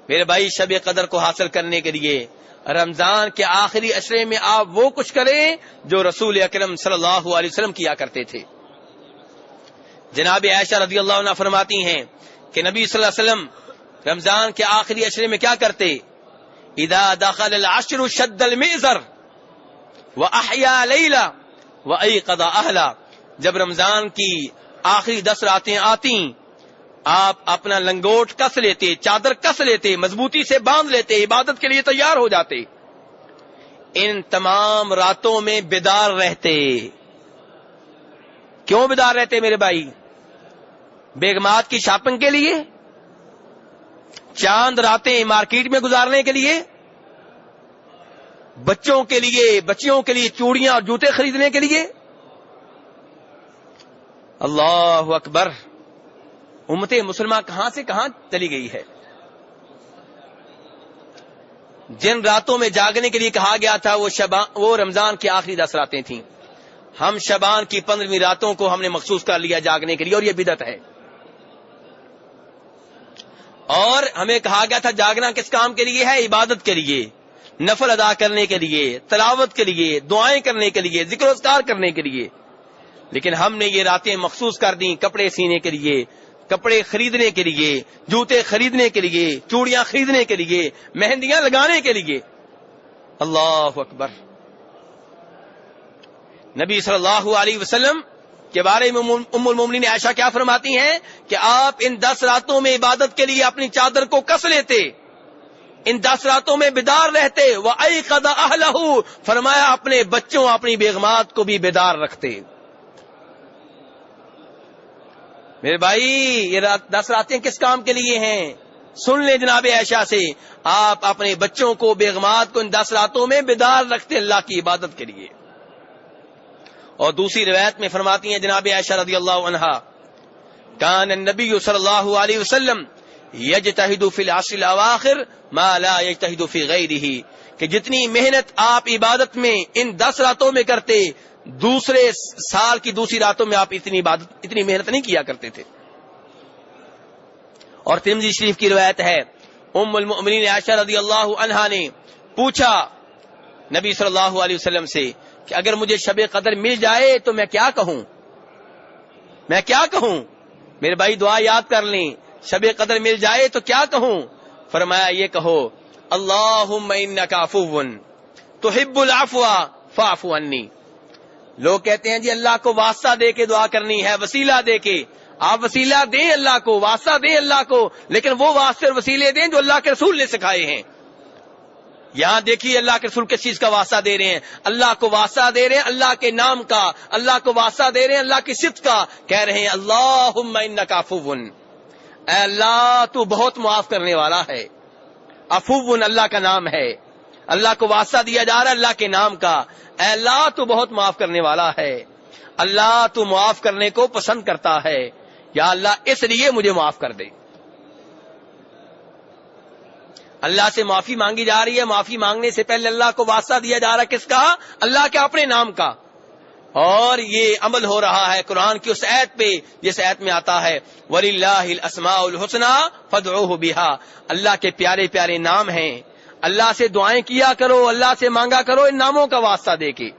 میرے بھائی شب قدر کو حاصل کرنے کے لیے رمضان کے آخری عشرے میں آپ وہ کچھ کریں جو رسول اکرم صلی اللہ علیہ وسلم کیا کرتے تھے. جناب عائشہ رضی اللہ عنہ فرماتی ہیں کہ نبی صلی اللہ علیہ وسلم رمضان کے آخری عشرے میں کیا کرتے؟ اذا دخل العشر شد المئزر واحیا لیلا وایقظ اہلا. جب رمضان کی آخری 10 راتیں آتی آپ اپنا لنگوٹ کس لیتے، چادر کس لیتے، مضبوطی سے باندھ لیتے، عبادت کے لیے تیار ہو جاتے. ان تمام راتوں میں بیدار رہتے. کیوں بیدار رہتے میرے بھائی؟ بیگمات کی شاپنگ کے لیے، چاند راتیں مارکیٹ میں گزارنے کے لیے، بچوں کے لیے، بچیوں کے لیے چوڑیاں اور جوتے خریدنے کے لیے. اللہ اکبر، امت مسلمہ کہاں سے کہاں چلی گئی ہے. جن راتوں میں جاگنے کے لیے کہا گیا تھا وہ رمضان کی آخری 10 راتیں تھیں. ہم شعبان کی 15ویں راتوں کو ہم نے مخصوص کر لیا جاگنے کے لیے، اور یہ بدعت ہے. اور ہمیں کہا گیا تھا جاگنا کس کام کے لیے ہے؟ عبادت کے لیے، نفل ادا کرنے کے لیے، تلاوت کے لیے، دعائیں کرنے کے لیے، ذکر و اذکار کرنے کے لیے. لیکن ہم نے یہ راتیں مخصوص کر دیں کپڑے سینے کے لیے، کپڑے خریدنے کے لیے، جوتے خریدنے کے لیے، چوڑیاں خریدنے کے لیے، مہندیاں لگانے کے لیے. اللہ اکبر. نبی صلی اللہ علیہ وسلم کے بارے میں ام المومنین عائشہ کیا فرماتی ہیں کہ آپ ان 10 راتوں میں عبادت کے لیے اپنی چادر کو کس لیتے، ان 10 راتوں میں بیدار رہتے. وَأَيْقَظَ أَهْلَهُ، فرمایا اپنے بچوں، اپنی بیگمات کو بھی بیدار رکھتے. میرے بھائی یہ 10 راتیں کس کام کے لیے ہیں؟ سن لیں جناب عائشہ سے، آپ اپنے بچوں کو، بیگمات کو ان 10 راتوں میں بیدار رکھتے اللہ کی عبادت کے لیے. اور دوسری روایت میں فرماتی ہیں جناب عائشہ رضی اللہ عنہا، کان النبی صلی اللہ علیہ وسلم یجتہد فی العشر الاواخر ما لا یجتہد فی غیرہ، کہ جتنی محنت آپ عبادت میں ان 10 راتوں میں کرتے دوسرے سال کی دوسری راتوں میں آپ اتنی محنت نہیں کیا کرتے تھے. اور ترمذی شریف کی روایت ہے، ام المؤمنین عائشہ رضی اللہ عنہا نے پوچھا نبی صلی اللہ علیہ وسلم سے کہ اگر مجھے شب قدر مل جائے تو میں کیا کہوں؟ میں کیا کہوں؟ میرے بھائی دعا یاد کر لیں، شب قدر مل جائے تو کیا کہوں؟ فرمایا یہ کہو، اللہم انک عفو تحب العفو فاعف عنی. لوگ کہتے ہیں جی اللہ کو واسطہ دے کے دعا کرنی ہے، وسیلہ دے کے. آپ وسیلہ دیں اللہ کو، واسطہ دیں اللہ کو، لیکن وہ واسطے اور وسیلے دیں جو اللہ کے رسول نے سکھائے ہیں. یہاں دیکھیے اللہ کے رسول کس چیز کا واسطہ دے رہے ہیں؟ اللہ کو واسطہ دے رہے ہیں اللہ کے نام کا، اللہ کو واسطہ دے رہے ہیں اللہ کی صفت کا. کہہ رہے ہیں اللہم انک عفو، اے اللہ تو بہت معاف کرنے والا ہے. عفو اللہ کا نام ہے، اللہ کو واسطہ دیا جا رہا ہے اللہ کے نام کا. اے اللہ تو بہت معاف کرنے والا ہے، اللہ تو معاف کرنے کو پسند کرتا ہے، یا اللہ اس لیے مجھے معاف کر دے. اللہ سے معافی مانگی جا رہی ہے. معافی مانگنے سے پہلے اللہ کو واسطہ دیا جا رہا ہے کس کا؟ اللہ کے اپنے نام کا. اور یہ عمل ہو رہا ہے قرآن کی اس آیت پہ جس آیت میں آتا ہے وَلِلَّهِ الْأَسْمَاءُ الْحُسْنَى فَادْعُوهُ بِهَا. اللہ کے پیارے پیارے نام ہیں، اللہ سے دعائیں کیا کرو، اللہ سے مانگا کرو ان ناموں کا واسطہ دے کے.